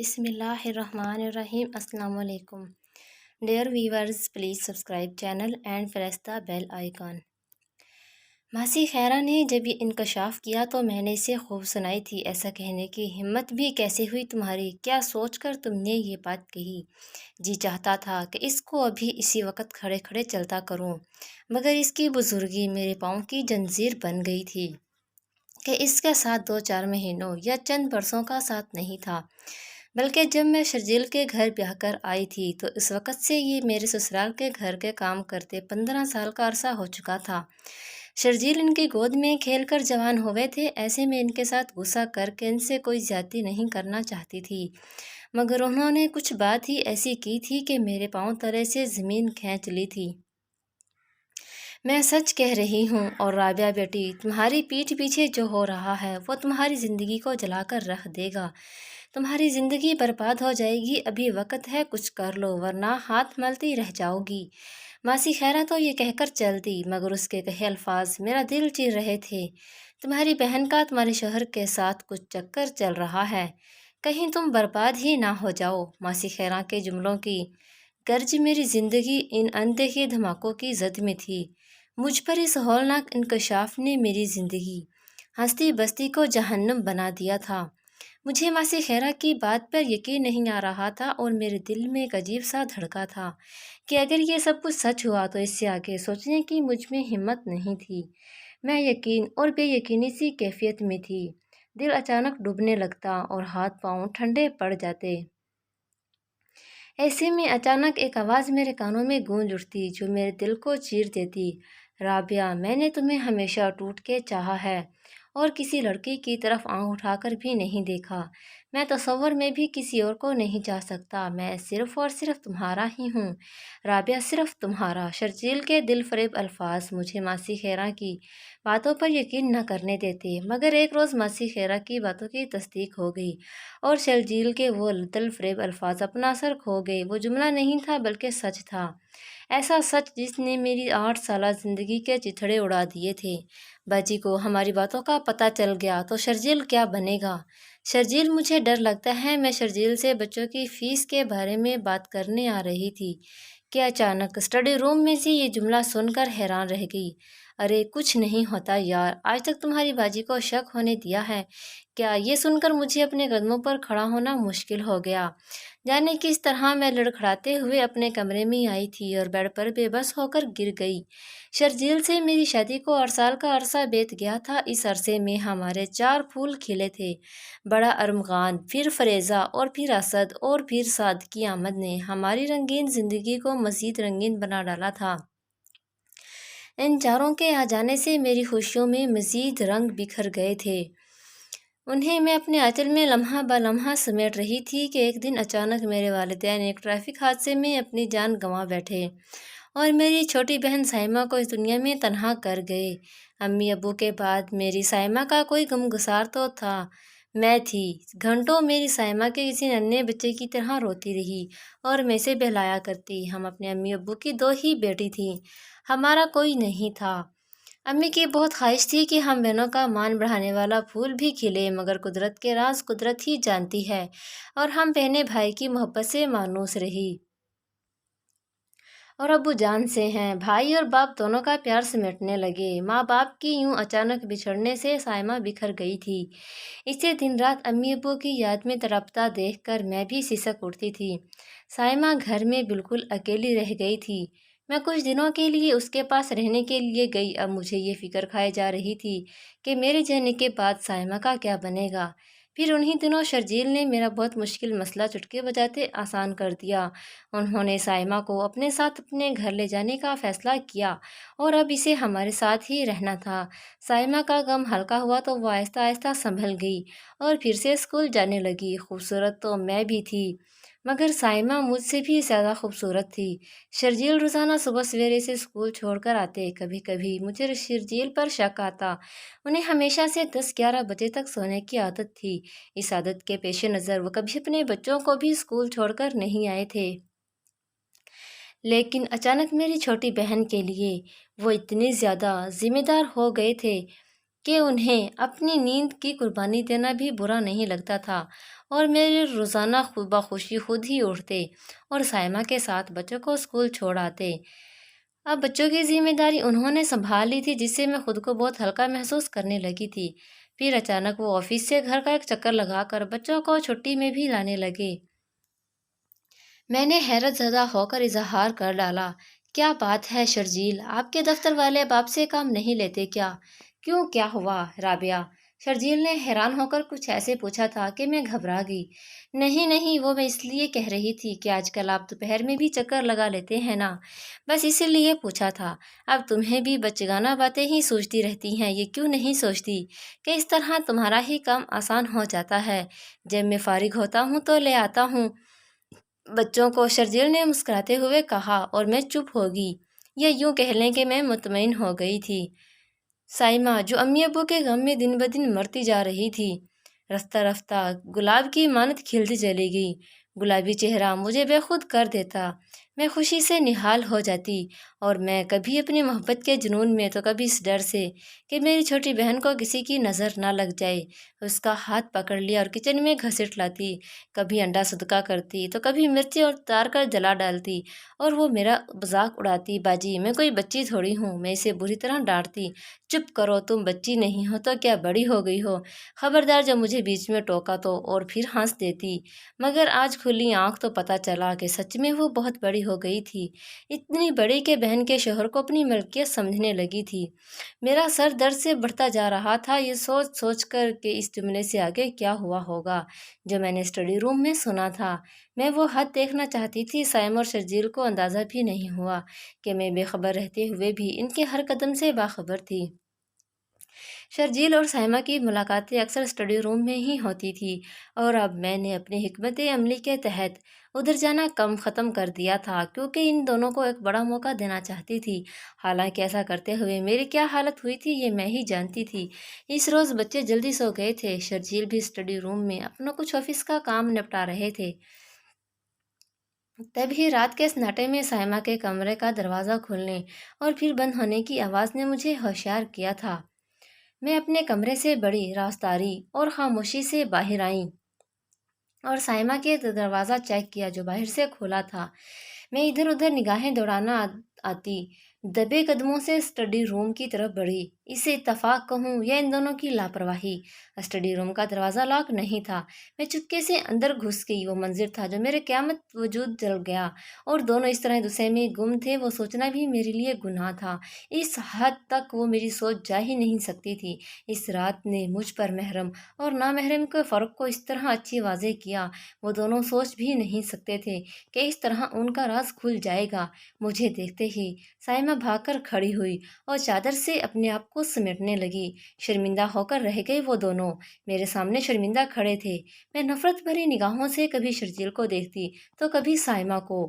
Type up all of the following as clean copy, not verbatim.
بسم اللہ الرحمن الرحیم۔ السلام علیکم dear viewers, please subscribe channel and press the bell icon. ماسی خیرہ نے جب یہ انکشاف کیا تو میں نے اسے خوب سنائی تھی۔ ایسا کہنے کی ہمت بھی کیسے ہوئی تمہاری؟ کیا سوچ کر تم نے یہ بات کہی؟ جی چاہتا تھا کہ اس کو ابھی اسی وقت کھڑے کھڑے چلتا کروں، مگر اس کی بزرگی میرے پاؤں کی جنزیر بن گئی تھی کہ اس کا ساتھ 2-4 مہینوں یا چند برسوں کا ساتھ نہیں تھا، بلکہ جب میں شرجیل کے گھر بیاہ کر آئی تھی تو اس وقت سے یہ میرے سسرال کے گھر کے کام کرتے 15 سال کا عرصہ ہو چکا تھا۔ شرجیل ان کی گود میں کھیل کر جوان ہوئے تھے، ایسے میں ان کے ساتھ غصہ کر کے ان سے کوئی زیادتی نہیں کرنا چاہتی تھی، مگر انہوں نے کچھ بات ہی ایسی کی تھی کہ میرے پاؤں تلے سے زمین کھینچ لی تھی۔ میں سچ کہہ رہی ہوں، اور رابعہ بیٹی، تمہاری پیٹھ پیچھے جو ہو رہا ہے وہ تمہاری زندگی کو جلا کر رکھ دے گا، تمہاری زندگی برباد ہو جائے گی۔ ابھی وقت ہے، کچھ کر لو ورنہ ہاتھ ملتی رہ جاؤ گی۔ ماسی خیرہ تو یہ کہہ کر چل دی، مگر اس کے کہے الفاظ میرا دل چیر رہے تھے۔ تمہاری بہن کا تمہارے شوہر کے ساتھ کچھ چکر چل رہا ہے، کہیں تم برباد ہی نہ ہو جاؤ۔ ماسی خیرہ کے جملوں کی گرج میری زندگی ان اندیکھے دھماکوں کی زد میں تھی۔ مجھ پر اس ہولناک انکشاف نے میری زندگی ہستی بستی کو جہنم بنا دیا تھا۔ مجھے ماسی خیرہ کی بات پر یقین نہیں آ رہا تھا، اور میرے دل میں ایک عجیب سا دھڑکا تھا کہ اگر یہ سب کچھ سچ ہوا تو اس سے آگے سوچنے کی مجھ میں ہمت نہیں تھی۔ میں یقین اور بے یقینی سی کیفیت میں تھی۔ دل اچانک ڈوبنے لگتا اور ہاتھ پاؤں ٹھنڈے پڑ جاتے۔ ایسے میں اچانک ایک آواز میرے کانوں میں گونج اٹھتی جو میرے دل کو چیر دیتی، رابعہ، میں نے تمہیں ہمیشہ ٹوٹ کے چاہا ہے اور کسی لڑکی کی طرف آنکھ اٹھا کر بھی نہیں دیکھا۔ میں تصور میں بھی کسی اور کو نہیں چاہ سکتا، میں صرف اور صرف تمہارا ہی ہوں، رابعہ، صرف تمہارا۔ شرجیل کے دل فریب الفاظ مجھے ماسی خیرہ کی باتوں پر یقین نہ کرنے دیتے، مگر ایک روز ماسی خیرہ کی باتوں کی تصدیق ہو گئی اور شرجیل کے وہ دل فریب الفاظ اپنا اثر کھو گئے۔ وہ جملہ نہیں تھا بلکہ سچ تھا، ایسا سچ جس نے میری 8 سالہ زندگی کے چتھڑے اڑا دیے تھے۔ باجی کو ہماری باتوں کا پتہ چل گیا تو شرجیل کیا بنے گا؟ شرجیل، مجھے ڈر لگتا ہے۔ میں شرجیل سے بچوں کی فیس کے بارے میں بات کرنے آ رہی تھی کہ اچانک اسٹڈی روم میں سے یہ جملہ سن کر حیران رہ گئی۔ ارے کچھ نہیں ہوتا یار، آج تک تمہاری باجی کو شک ہونے دیا ہے کیا؟ یہ سن کر مجھے اپنے قدموں پر کھڑا ہونا مشکل ہو گیا۔ جانے کس طرح میں لڑکھڑاتے ہوئے اپنے کمرے میں آئی تھی اور بیڈ پر بے بس ہو کر گر گئی۔ شرجیل سے میری شادی کو 8 سال کا عرصہ بیت گیا تھا۔ اس عرصے میں ہمارے 4 پھول کھلے تھے۔ بڑا ارمغان، پھر فریضہ، اور پھر اسد، اور پھر سعد کی آمد نے ہماری رنگین زندگی کو مزید رنگین بنا ڈالا تھا۔ ان چاروں کے آ جانے سے میری خوشیوں میں مزید رنگ بکھر گئے تھے۔ انہیں میں اپنے آنچل میں لمحہ بہ لمحہ سمیٹ رہی تھی کہ ایک دن اچانک میرے والدین ایک ٹریفک حادثے میں اپنی جان گنوا بیٹھے اور میری چھوٹی بہن سائمہ کو اس دنیا میں تنہا کر گئے۔ امی ابو کے بعد میری سائمہ کا کوئی غمگسار تو تھا، میں تھی۔ گھنٹوں میری سائمہ کے کسی ننھے بچے کی طرح روتی رہی اور میں سے بہلایا کرتی۔ ہم اپنے امی ابو کی 2 ہی بیٹی تھیں، ہمارا کوئی نہیں تھا۔ امی کی بہت خواہش تھی کہ ہم بہنوں کا مان بڑھانے والا پھول بھی کھلے، مگر قدرت کے راز قدرت ہی جانتی ہے، اور ہم بہنیں بھائی کی محبت سے مانوس رہی اور ابو جان سے ہیں۔ بھائی اور باپ دونوں کا پیار سمیٹنے لگے۔ ماں باپ کی یوں اچانک بچھڑنے سے سائمہ بکھر گئی تھی۔ اسے دن رات امی ابو کی یاد میں تڑپتا دیکھ کر میں بھی سسک اٹھتی تھی۔ سائمہ گھر میں بالکل اکیلی رہ گئی تھی۔ میں کچھ دنوں کے لیے اس کے پاس رہنے کے لیے گئی۔ اب مجھے یہ فکر کھائے جا رہی تھی کہ میرے جانے کے بعد سائمہ کا کیا بنے گا۔ پھر انہی دنوں شرجیل نے میرا بہت مشکل مسئلہ چٹکے بجاتے آسان کر دیا۔ انہوں نے سائمہ کو اپنے ساتھ اپنے گھر لے جانے کا فیصلہ کیا اور اب اسے ہمارے ساتھ ہی رہنا تھا۔ سائمہ کا غم ہلکا ہوا تو وہ آہستہ آہستہ سنبھل گئی اور پھر سے اسکول جانے لگی۔ خوبصورت تو میں بھی تھی، مگر سائمہ مجھ سے بھی زیادہ خوبصورت تھی۔ شرجیل روزانہ صبح سویرے سے اسکول چھوڑ کر آتے۔ کبھی کبھی مجھے شرجیل پر شک آتا۔ انہیں ہمیشہ سے 10-11 بجے تک سونے کی عادت تھی۔ اس عادت کے پیش نظر وہ کبھی اپنے بچوں کو بھی اسکول چھوڑ کر نہیں آئے تھے۔ لیکن اچانک میری چھوٹی بہن کے لیے وہ اتنے زیادہ ذمہ دار ہو گئے تھے کہ انہیں اپنی نیند کی قربانی دینا بھی برا نہیں لگتا تھا، اور میرے روزانہ بخوشی خود ہی اٹھتے اور سائمہ کے ساتھ بچوں کو اسکول چھوڑ آتے۔ اب بچوں کی ذمہ داری انہوں نے سنبھال لی تھی، جس سے میں خود کو بہت ہلکا محسوس کرنے لگی تھی۔ پھر اچانک وہ آفس سے گھر کا ایک چکر لگا کر بچوں کو چھٹی میں بھی لانے لگے۔ میں نے حیرت زدہ ہو کر اظہار کر ڈالا، کیا بات ہے شرجیل، آپ کے دفتر والے اب آپ سے کام نہیں لیتے کیا؟ کیوں، کیا ہوا رابعہ؟ شرجیل نے حیران ہو کر کچھ ایسے پوچھا تھا کہ میں گھبرا گئی۔ نہیں نہیں، وہ میں اس لیے کہہ رہی تھی کہ آج کل آپ دوپہر میں بھی چکر لگا لیتے ہیں نا، بس اسی لیے پوچھا تھا۔ اب تمہیں بھی بچگانہ باتیں ہی سوچتی رہتی ہیں، یہ کیوں نہیں سوچتی کہ اس طرح تمہارا ہی کام آسان ہو جاتا ہے؟ جب میں فارغ ہوتا ہوں تو لے آتا ہوں بچوں کو، شرجیل نے مسکراتے ہوئے کہا، اور میں چپ ہو گئی، یا یوں کہہ لیں کہ میں مطمئن ہو گئی تھی۔ سائمہ، جو امی ابو کے غم میں دن بدن مرتی جا رہی تھی، رفتہ رفتہ گلاب کی مانند کھلتی چلی گئی۔ گلابی چہرہ مجھے بے خود کر دیتا، میں خوشی سے نہال ہو جاتی، اور میں کبھی اپنی محبت کے جنون میں تو کبھی اس ڈر سے کہ میری چھوٹی بہن کو کسی کی نظر نہ لگ جائے اس کا ہاتھ پکڑ لیا اور کچن میں گھسیٹ لاتی، کبھی انڈا صدقہ کرتی تو کبھی مرچی اور اتار کر جلا ڈالتی، اور وہ میرا مذاق اڑاتی، باجی میں کوئی بچی تھوڑی ہوں، میں اسے بری طرح ڈانٹتی، چپ کرو، تم بچی نہیں ہو تو کیا بڑی ہو گئی ہو، خبردار، جب مجھے بیچ میں ٹوکا تو، اور پھر ہنس دیتی۔ مگر آج کھلی آنکھ تو پتہ چلا کہ سچ میں وہ بہت بڑی ہو گئی تھی، اتنی بڑی کہ بہن کے شوہر کو اپنی ملکیت سمجھنے لگی تھی۔ میرا سر درد سے بڑھتا جا رہا تھا، یہ سوچ سوچ کر کہ اس جملے سے آگے کیا ہوا ہوگا جو میں نے اسٹڈی روم میں سنا تھا۔ میں وہ حد دیکھنا چاہتی تھی، سائمہ اور شرجیل کو اندازہ بھی نہیں ہوا کہ میں بے خبر رہتے ہوئے بھی ان کے ہر قدم سے باخبر تھی۔ شرجیل اور سائمہ کی ملاقاتیں اکثر اسٹڈی روم میں ہی ہوتی تھی، اور اب میں نے اپنی حکمت عملی کے تحت ادھر جانا ختم کر دیا تھا، کیونکہ ان دونوں کو ایک بڑا موقع دینا چاہتی تھی۔ حالانکہ ایسا کرتے ہوئے میری کیا حالت ہوئی تھی یہ میں ہی جانتی تھی۔ اس روز بچے جلدی سو گئے تھے، شرجیل بھی اسٹڈی روم میں اپنا کچھ آفس کا کام نپٹا رہے تھے۔ تبھی رات کے سناٹے میں سائمہ کے کمرے کا دروازہ کھلنے اور پھر بند ہونے کی آواز نے مجھے ہوشیار کیا تھا۔ میں اپنے کمرے سے بڑی رازداری اور خاموشی سے باہر آئی اور سائمہ کے دروازہ چیک کیا جو باہر سے کھلا تھا۔ میں ادھر ادھر نگاہیں دوڑانا آتی دبے قدموں سے اسٹڈی روم کی طرف بڑھی۔ اسے اتفاق کہوں یا ان دونوں کی لاپرواہی، اسٹڈی روم کا دروازہ لاک نہیں تھا۔ میں چپکے سے اندر گھس گئی۔ وہ منظر تھا جو میرے قیامت وجود جل گیا، اور دونوں اس طرح دوسرے میں گم تھے، وہ سوچنا بھی میرے لیے گناہ تھا۔ اس حد تک وہ میری سوچ جا ہی نہیں سکتی تھی۔ اس رات نے مجھ پر محرم اور نامحرم کے فرق کو اس طرح اچھی واضح کیا، وہ دونوں سوچ بھی نہیں سکتے تھے کہ اس طرح ان کا راز کھل جائے گا۔ مجھے دیکھتے ہی سائمہ بھاگ کر کھڑی ہوئی اور چادر سے اپنے آپ کو سمیٹنے لگی۔ شرمندہ ہو کر رہ گئے وہ دونوں، میرے سامنے شرمندہ کھڑے تھے۔ میں نفرت بھری نگاہوں سے کبھی شرجیل کو دیکھتی تو کبھی سائمہ کو۔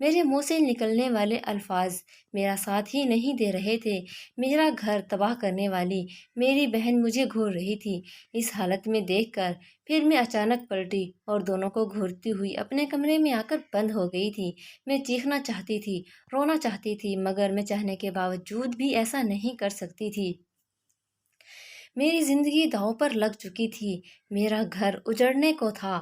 میرے منہ سے نکلنے والے الفاظ میرا ساتھ ہی نہیں دے رہے تھے۔ میرا گھر تباہ کرنے والی میری بہن مجھے گھور رہی تھی۔ اس حالت میں دیکھ کر پھر میں اچانک پلٹی اور دونوں کو گھورتی ہوئی اپنے کمرے میں آ کر بند ہو گئی تھی۔ میں چیخنا چاہتی تھی، رونا چاہتی تھی، مگر میں چاہنے کے باوجود بھی ایسا نہیں کر سکتی تھی۔ میری زندگی داؤ پر لگ چکی تھی، میرا گھر اجڑنے کو تھا۔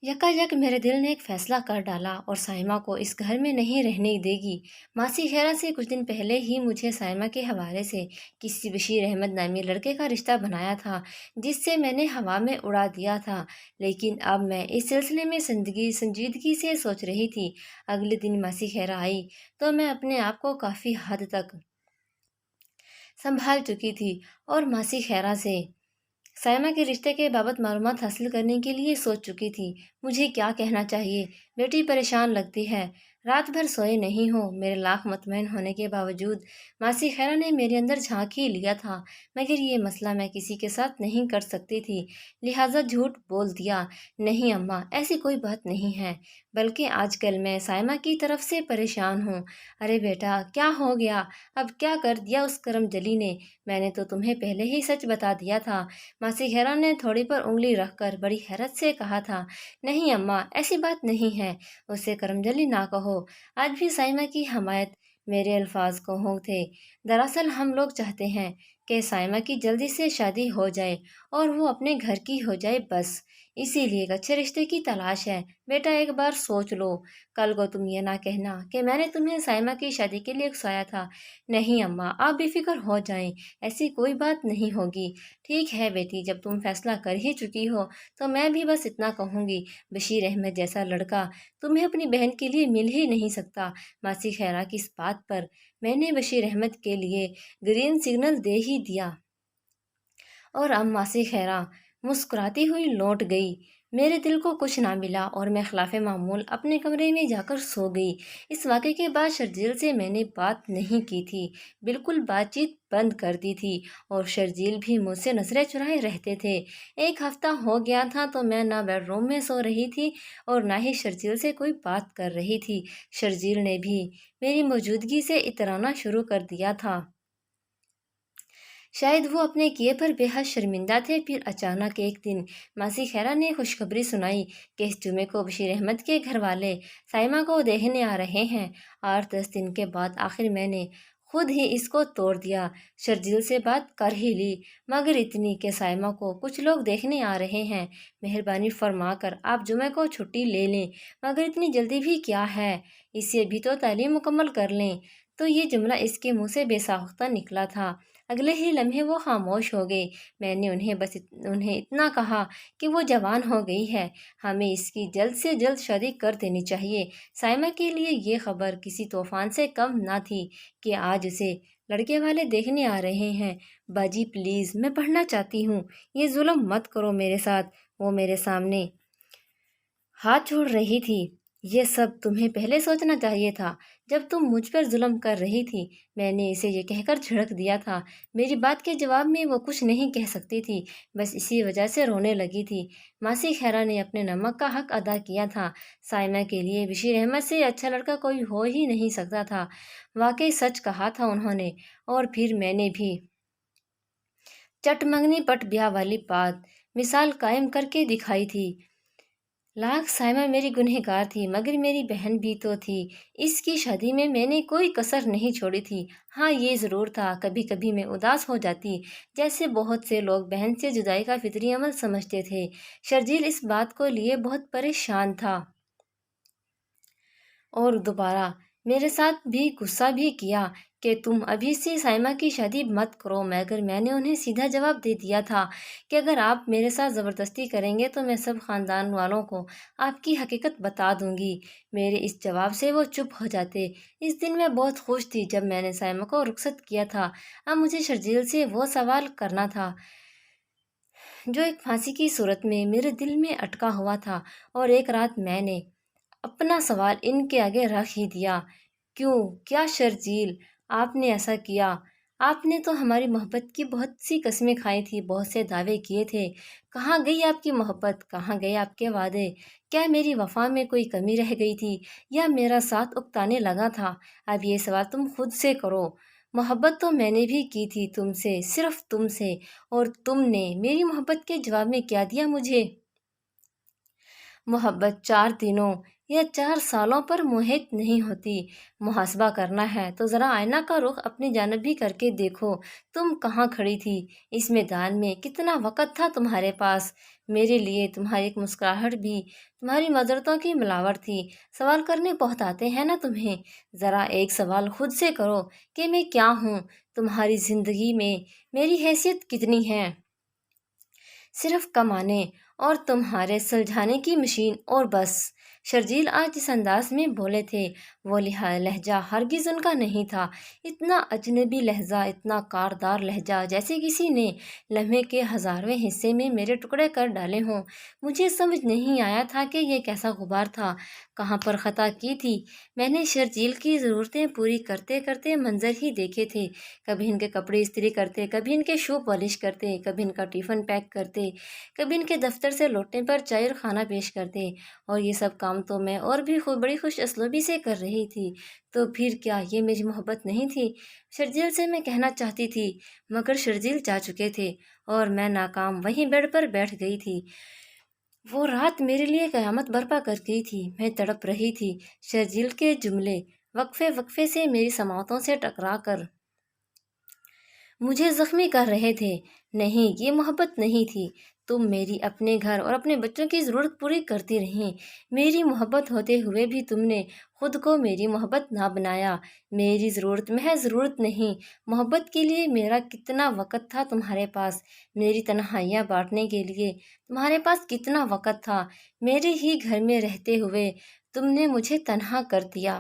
یکا میرے دل نے ایک فیصلہ کر ڈالا، اور سائمہ کو اس گھر میں نہیں رہنے دے گی۔ ماسی خیرہ سے کچھ دن پہلے ہی مجھے سائمہ کے حوالے سے کسی بشیر احمد نامی لڑکے کا رشتہ بنایا تھا، جس سے میں نے ہوا میں اڑا دیا تھا۔ لیکن اب میں اس سلسلے میں سنجیدگی سے سوچ رہی تھی۔ اگلے دن ماسی خیرہ آئی تو میں اپنے آپ کو کافی حد تک سنبھال چکی تھی، اور ماسی خیرہ سے سائمہ کے رشتے کے بابت معلومات حاصل کرنے کے لیے سوچ چکی تھی۔ مجھے کیا کہنا چاہیے؟ بیٹی پریشان لگتی ہے، رات بھر سوئے نہیں ہو۔ میرے لاکھ مطمئن ہونے کے باوجود ماسی خیرہ نے میرے اندر جھانک ہی لیا تھا، مگر یہ مسئلہ میں کسی کے ساتھ نہیں کر سکتی تھی، لہٰذا جھوٹ بول دیا۔ نہیں اماں، ایسی کوئی بات نہیں ہے، بلکہ آج کل میں سائمہ کی طرف سے پریشان ہوں۔ ارے بیٹا، کیا ہو گیا؟ اب کیا کر دیا اس کرم جلی نے؟ میں نے تو تمہیں پہلے ہی سچ بتا دیا تھا۔ ماسی خیرہ نے تھوڑی پر انگلی رکھ کر بڑی حیرت سے کہا تھا۔ نہیں اماں، ایسی بات نہیں ہے، اسے کرم جلی نہ کہو۔ آج بھی سائمہ کی حمایت میرے الفاظ کو ہوں تھے۔ دراصل ہم لوگ چاہتے ہیں کہ سائمہ کی جلدی سے شادی ہو جائے اور وہ اپنے گھر کی ہو جائے بس، اسی لیے ایک اچھے رشتے کی تلاش ہے۔ بیٹا ایک بار سوچ لو، کل کو تم یہ نہ کہنا کہ میں نے تمہیں سائمہ کی شادی کے لیے اکسایا تھا۔ نہیں اماں، آپ بے فکر ہو جائیں، ایسی کوئی بات نہیں ہوگی۔ ٹھیک ہے بیٹی، جب تم فیصلہ کر ہی چکی ہو تو میں بھی بس اتنا کہوں گی، بشیر احمد جیسا لڑکا تمہیں اپنی بہن کے لیے مل ہی نہیں سکتا۔ ماسی خیرہ کی اس بات پر میں نے بشیر احمد کے لیے گرین سگنل دے ہی دیا، اور اب ماسی خیرہ مسکراتی ہوئی لوٹ گئی۔ میرے دل کو کچھ نہ ملا اور میں خلاف معمول اپنے کمرے میں جا کر سو گئی۔ اس واقعے کے بعد شرجیل سے میں نے بات نہیں کی تھی، بالکل بات چیت بند کر دی تھی، اور شرجیل بھی مجھ سے نظریں چرائے رہتے تھے۔ ایک ہفتہ ہو گیا تھا تو میں نہ بیڈ روم میں سو رہی تھی اور نہ ہی شرجیل سے کوئی بات کر رہی تھی۔ شرجیل نے بھی میری موجودگی سے اترانا شروع کر دیا تھا۔ شاید وہ اپنے کیے پر بے حد شرمندہ تھے۔ پھر اچانک ایک دن ماسی خیرہ نے خوشخبری سنائی کہ اس جمعے کو بشیر احمد کے گھر والے سائمہ کو دیکھنے آ رہے ہیں۔ 8-10 دن کے بعد آخر میں نے خود ہی اس کو توڑ دیا۔ شرجیل سے بات کر ہی لی، مگر اتنی کہ سائمہ کو کچھ لوگ دیکھنے آ رہے ہیں، مہربانی فرما کر آپ جمعے کو چھٹی لے لیں۔ مگر اتنی جلدی بھی کیا ہے، اسے بھی تو تعلیم مکمل کر لیں۔ تو یہ جملہ اس کے منہ سے بے ساختہ نکلا تھا۔ اگلے ہی لمحے وہ خاموش ہو گئی۔ میں نے انہیں اتنا کہا کہ وہ جوان ہو گئی ہے، ہمیں اس کی جلد سے جلد شادی کر دینی چاہیے۔ سائمہ کے لیے یہ خبر کسی طوفان سے کم نہ تھی کہ آج اسے لڑکے والے دیکھنے آ رہے ہیں۔ باجی پلیز، میں پڑھنا چاہتی ہوں، یہ ظلم مت کرو میرے ساتھ۔ وہ میرے سامنے ہاتھ جوڑ رہی تھی۔ یہ سب تمہیں پہلے سوچنا چاہیے تھا، جب تم مجھ پر ظلم کر رہی تھی۔ میں نے اسے یہ کہہ کر جھڑک دیا تھا۔ میری بات کے جواب میں وہ کچھ نہیں کہہ سکتی تھی، بس اسی وجہ سے رونے لگی تھی۔ ماسی خیرہ نے اپنے نمک کا حق ادا کیا تھا۔ سائمہ کے لیے بشیر احمد سے اچھا لڑکا کوئی ہو ہی نہیں سکتا تھا۔ واقعی سچ کہا تھا انہوں نے۔ اور پھر میں نے بھی چٹ منگنی پٹ بیاہ والی بات مثال قائم کر کے دکھائی تھی۔ لاکھ سائمہ میری گنہگار تھی، مگر میری بہن بھی تو تھی۔ اس کی شادی میں نے کوئی کسر نہیں چھوڑی تھی۔ ہاں یہ ضرور تھا، کبھی کبھی میں اداس ہو جاتی، جیسے بہت سے لوگ بہن سے جدائی کا فطری عمل سمجھتے تھے۔ شرجیل اس بات کو لیے بہت پریشان تھا اور دوبارہ میرے ساتھ بھی غصہ بھی کیا کہ تم ابھی سے سائمہ کی شادی مت کرو، مگر میں نے انہیں سیدھا جواب دے دیا تھا کہ اگر آپ میرے ساتھ زبردستی کریں گے تو میں سب خاندان والوں کو آپ کی حقیقت بتا دوں گی۔ میرے اس جواب سے وہ چپ ہو جاتے۔ اس دن میں بہت خوش تھی جب میں نے سائمہ کو رخصت کیا تھا۔ اب مجھے شرجیل سے وہ سوال کرنا تھا جو ایک پھانسی کی صورت میں میرے دل میں اٹکا ہوا تھا، اور ایک رات میں نے اپنا سوال ان کے آگے رکھ ہی دیا۔ کیوں؟ کیا شرجیل، آپ نے ایسا کیا؟ آپ نے تو ہماری محبت کی بہت سی قسمیں کھائی تھی، بہت سے دعوے کیے تھے۔ کہاں گئی آپ کی محبت؟ کہاں گئے آپ کے وعدے؟ کیا میری وفا میں کوئی کمی رہ گئی تھی یا میرا ساتھ اکتانے لگا تھا؟ اب یہ سوال تم خود سے کرو۔ محبت تو میں نے بھی کی تھی تم سے، صرف تم سے، اور تم نے میری محبت کے جواب میں کیا دیا مجھے؟ محبت 4 دنوں یا 4 سالوں پر محیط نہیں ہوتی۔ محاسبہ کرنا ہے تو ذرا آئینہ کا رخ اپنی جانب بھی کر کے دیکھو۔ تم کہاں کھڑی تھی؟ اس میدان میں کتنا وقت تھا تمہارے پاس؟ میرے لیے تمہاری ایک مسکراہٹ بھی تمہاری معذرتوں کی ملاوٹ تھی۔ سوال کرنے بہت آتے ہیں نا تمہیں، ذرا ایک سوال خود سے کرو کہ میں کیا ہوں تمہاری زندگی میں، میری حیثیت کتنی ہے؟ صرف کمانے اور تمہارے سلجھانے کی مشین، اور بس۔ شرجیل آج جس انداز میں بولے تھے وہ لہجہ ہرگز ان کا نہیں تھا۔ اتنا اجنبی لہجہ، اتنا کاردار لہجہ، جیسے کسی نے لمحے کے 1000ویں حصے میں میرے ٹکڑے کر ڈالے ہوں۔ مجھے سمجھ نہیں آیا تھا کہ یہ کیسا غبار تھا، کہاں پر خطا کی تھی۔ میں نے شرجیل کی ضرورتیں پوری کرتے کرتے منظر ہی دیکھے تھے، کبھی ان کے کپڑے استری کرتے، کبھی ان کے شو پالش کرتے، کبھی ان کا ٹفن پیک کرتے، کبھی ان کے دفتر سے لوٹنے پر چائے اور کھانا پیش کرتے، اور یہ سب کام تو میں اور بھی بڑی خوش اسلوبی سے کر رہی تھی۔ تو پھر کیا یہ میری محبت نہیں تھی؟ شرجیل سے میں کہنا چاہتی تھی، مگر شرجیل جا چکے تھے اور میں ناکام وہیں بیڈ پر بیٹھ گئی تھی۔ وہ رات میرے لیے قیامت برپا کر گئی تھی۔ میں تڑپ رہی تھی۔ شرجیل کے جملے وقفے وقفے سے میری سماعتوں سے ٹکرا کر مجھے زخمی کر رہے تھے۔ نہیں، یہ محبت نہیں تھی۔ تم میری اپنے گھر اور اپنے بچوں کی ضرورت پوری کرتی رہیں۔ میری محبت ہوتے ہوئے بھی تم نے خود کو میری محبت نہ بنایا۔ میری ضرورت محض ضرورت نہیں، محبت کے لیے میرا کتنا وقت تھا تمہارے پاس، میری تنہائیاں بانٹنے کے لیے تمہارے پاس کتنا وقت تھا۔ میرے ہی گھر میں رہتے ہوئے تم نے مجھے تنہا کر دیا۔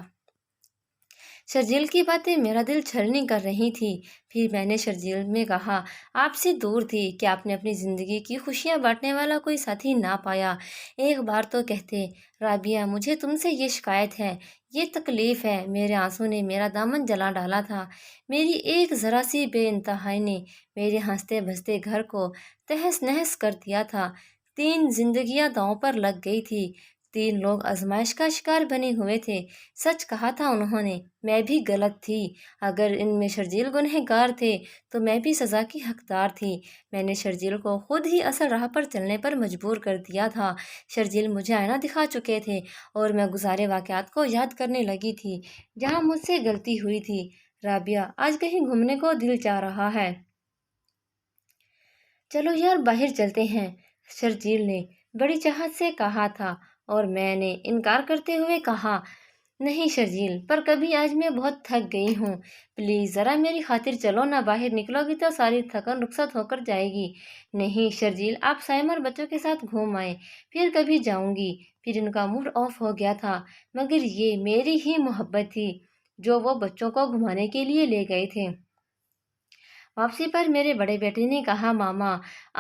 شرجیل کی باتیں میرا دل چھلنی کر رہی تھی۔ پھر میں نے شرجیل میں کہا، آپ سے دور تھی کہ آپ نے اپنی زندگی کی خوشیاں بانٹنے والا کوئی ساتھی نہ پایا۔ ایک بار تو کہتے، رابعہ مجھے تم سے یہ شکایت ہے، یہ تکلیف ہے۔ میرے آنسوں نے میرا دامن جلا ڈالا تھا۔ میری ایک ذرا سی بے انتہائی نے میرے ہنستے بستے گھر کو تہس نہس کر دیا تھا۔ 3 زندگیاں داؤں پر لگ گئی تھی۔ 3 لوگ آزمائش کا شکار بنے ہوئے تھے۔ سچ کہا تھا انہوں نے، میں بھی غلط تھی۔ اگر ان میں شرجیل گنہگار تھے تو میں بھی سزا کی حقدار تھی۔ میں نے شرجیل کو خود ہی اصل راہ پر چلنے پر مجبور کر دیا تھا۔ شرجیل مجھے آئینہ دکھا چکے تھے اور میں گزارے واقعات کو یاد کرنے لگی تھی جہاں مجھ سے غلطی ہوئی تھی۔ رابعہ آج کہیں گھومنے کو دل چاہ رہا ہے۔ چلو یار باہر چلتے ہیں، شرجیل نے بڑی چاہت سے کہا تھا اور میں نے انکار کرتے ہوئے کہا، نہیں شرجیل، پر کبھی آج میں بہت تھک گئی ہوں، پلیز ذرا میری خاطر چلو نا۔ باہر نکلو گی تو ساری تھکن رخصت ہو کر جائے گی۔ نہیں شرجیل، آپ سائمہ اور بچوں کے ساتھ گھوم آئے، پھر کبھی جاؤں گی۔ پھر ان کا موڈ آف ہو گیا تھا، مگر یہ میری ہی محبت تھی جو وہ بچوں کو گھمانے کے لیے لے گئے تھے۔ واپسی پر میرے بڑے بیٹے نے کہا، ماما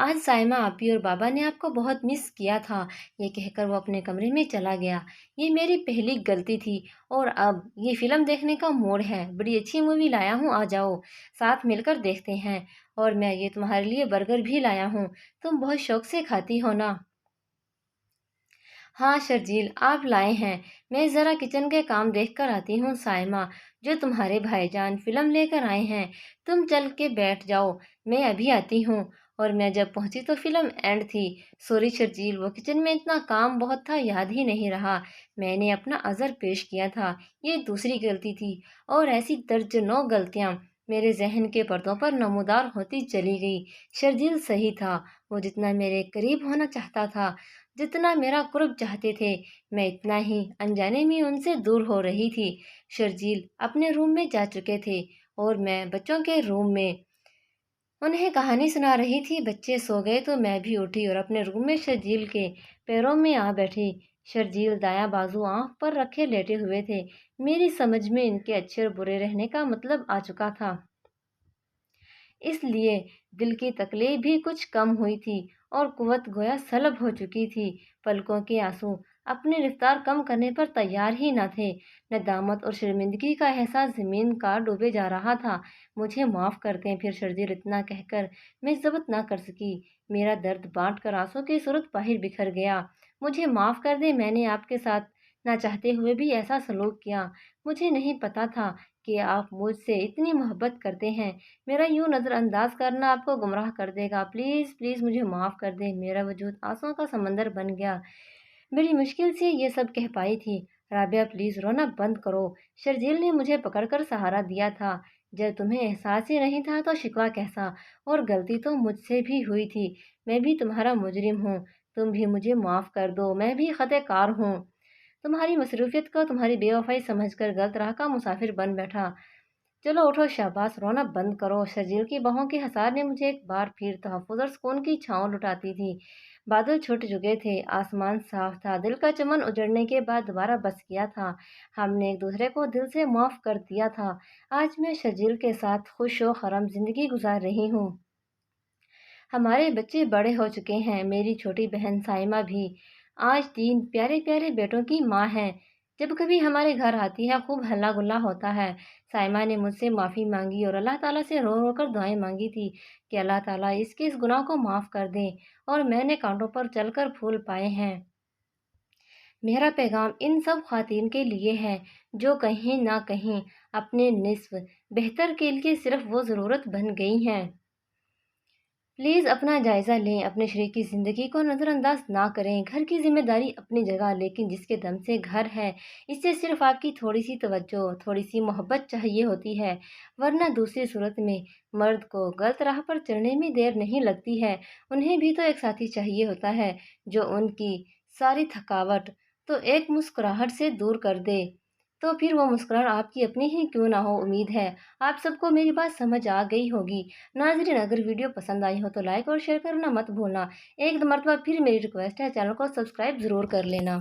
آج سائمہ آپی اور بابا نے آپ کو بہت مس کیا تھا۔ یہ کہہ کر وہ اپنے کمرے میں چلا گیا۔ یہ میری پہلی غلطی تھی اور اب یہ فلم دیکھنے کا موڈ ہے۔ بڑی اچھی مووی لایا ہوں، آ جاؤ ساتھ مل کر دیکھتے ہیں۔ اور میں یہ تمہارے لیے برگر بھی لایا ہوں، تم بہت شوق سے کھاتی ہو نا۔ ہاں شرجیل، آپ لائے ہیں، میں ذرا کچن کے کام دیکھ کر آتی ہوں۔ سائمہ، جو تمہارے بھائی جان فلم لے کر آئے ہیں، تم چل کے بیٹھ جاؤ، میں ابھی آتی ہوں۔ اور میں جب پہنچی تو فلم اینڈ تھی۔ سوری شرجیل، وہ کچن میں اتنا کام بہت تھا، یاد ہی نہیں رہا۔ میں نے اپنا عذر پیش کیا تھا، یہ دوسری غلطی تھی۔ اور ایسی درجنوں غلطیاں میرے ذہن کے پردوں پر نمودار ہوتی چلی گئی۔ شرجیل صحیح تھا، وہ جتنا میرے قریب ہونا چاہتا تھا، جتنا میرا قرب چاہتے تھے، میں اتنا ہی انجانے میں ان سے دور ہو رہی تھی۔ شرجیل اپنے روم میں جا چکے تھے اور میں بچوں کے روم میں انہیں کہانی سنا رہی تھی۔ بچے سو گئے تو میں بھی اٹھی اور اپنے روم میں شرجیل کے پیروں میں آ بیٹھی۔ شرجیل دایاں بازو آنکھ پر رکھے لیٹے ہوئے تھے۔ میری سمجھ میں ان کے اچھے اور برے رہنے کا مطلب آ چکا تھا، اس لیے دل کی تکلیف بھی کچھ کم ہوئی تھی اور قوت گویا سلب ہو چکی تھی۔ پلکوں کے آنسو اپنی رفتار کم کرنے پر تیار ہی نہ تھے۔ ندامت اور شرمندگی کا احساس زمین کا ڈوبے جا رہا تھا۔ مجھے معاف کر دیں۔ پھر شرجیل اتنا کہہ کر میں ضبط نہ کر سکی۔ میرا درد بانٹ کر آنسو کی صورت باہر بکھر گیا۔ مجھے معاف کر دیں، میں نے آپ کے ساتھ نہ چاہتے ہوئے بھی ایسا سلوک کیا۔ مجھے نہیں پتا تھا کہ آپ مجھ سے اتنی محبت کرتے ہیں۔ میرا یوں نظر انداز کرنا آپ کو گمراہ کر دے گا۔ پلیز پلیز مجھے معاف کر دیں۔ میرا وجود آنسوؤں کا سمندر بن گیا۔ بڑی مشکل سے یہ سب کہہ پائی تھی، رابعہ پلیز رونا بند کرو۔ شرجیل نے مجھے پکڑ کر سہارا دیا تھا۔ جب تمہیں احساس ہی نہیں تھا تو شکوہ کیسا؟ اور غلطی تو مجھ سے بھی ہوئی تھی، میں بھی تمہارا مجرم ہوں، تم بھی مجھے معاف کر دو، میں بھی خطا کار ہوں۔ تمہاری مصروفیت کو تمہاری بے وفائی سمجھ کر غلط راہ کا مسافر بن بیٹھا۔ چلو اٹھو شاباش، رونا بند کرو۔ شرجیل کی باہوں کی حصار نے مجھے ایک بار پھر تحفظ اور سکون کی چھاؤں لٹاتی تھی۔ بادل چھٹ چکے تھے، آسمان صاف تھا، دل کا چمن اجڑنے کے بعد دوبارہ بس گیا تھا۔ ہم نے ایک دوسرے کو دل سے معاف کر دیا تھا۔ آج میں شرجیل کے ساتھ خوش و خرم زندگی گزار رہی ہوں۔ ہمارے بچے بڑے ہو چکے ہیں، میری چھوٹی بہن سائمہ بھی آج 3 پیارے پیارے بیٹوں کی ماں ہے۔ جب کبھی ہمارے گھر آتی ہے خوب ہلہ گلا ہوتا ہے۔ سائمہ نے مجھ سے معافی مانگی اور اللہ تعالیٰ سے رو رو کر دعائیں مانگی تھی کہ اللہ تعالیٰ اس کے اس گناہ کو معاف کر دیں، اور میں نے کانٹوں پر چل کر پھول پائے ہیں۔ میرا پیغام ان سب خواتین کے لیے ہے جو کہیں نہ کہیں اپنے نصف بہتر کے لیے صرف وہ ضرورت بن گئی ہیں پلیز اپنا جائزہ لیں، اپنے شریک کی زندگی کو نظر انداز نہ کریں۔ گھر کی ذمہ داری اپنی جگہ، لیکن جس کے دم سے گھر ہے، اس سے صرف آپ کی تھوڑی سی توجہ، تھوڑی سی محبت چاہیے ہوتی ہے، ورنہ دوسری صورت میں مرد کو غلط راہ پر چلنے میں دیر نہیں لگتی ہے۔ انہیں بھی تو ایک ساتھی چاہیے ہوتا ہے جو ان کی ساری تھکاوٹ تو ایک مسکراہٹ سے دور کر دے، تو پھر وہ مسکراہٹ آپ کی اپنی ہی کیوں نہ ہو۔ امید ہے آپ سب کو میری بات سمجھ آ گئی ہوگی۔ ناظرین، اگر ویڈیو پسند آئی ہو تو لائک اور شیئر کرنا مت بھولنا۔ ایک مرتبہ پھر میری ریکویسٹ ہے، چینل کو سبسکرائب ضرور کر لینا۔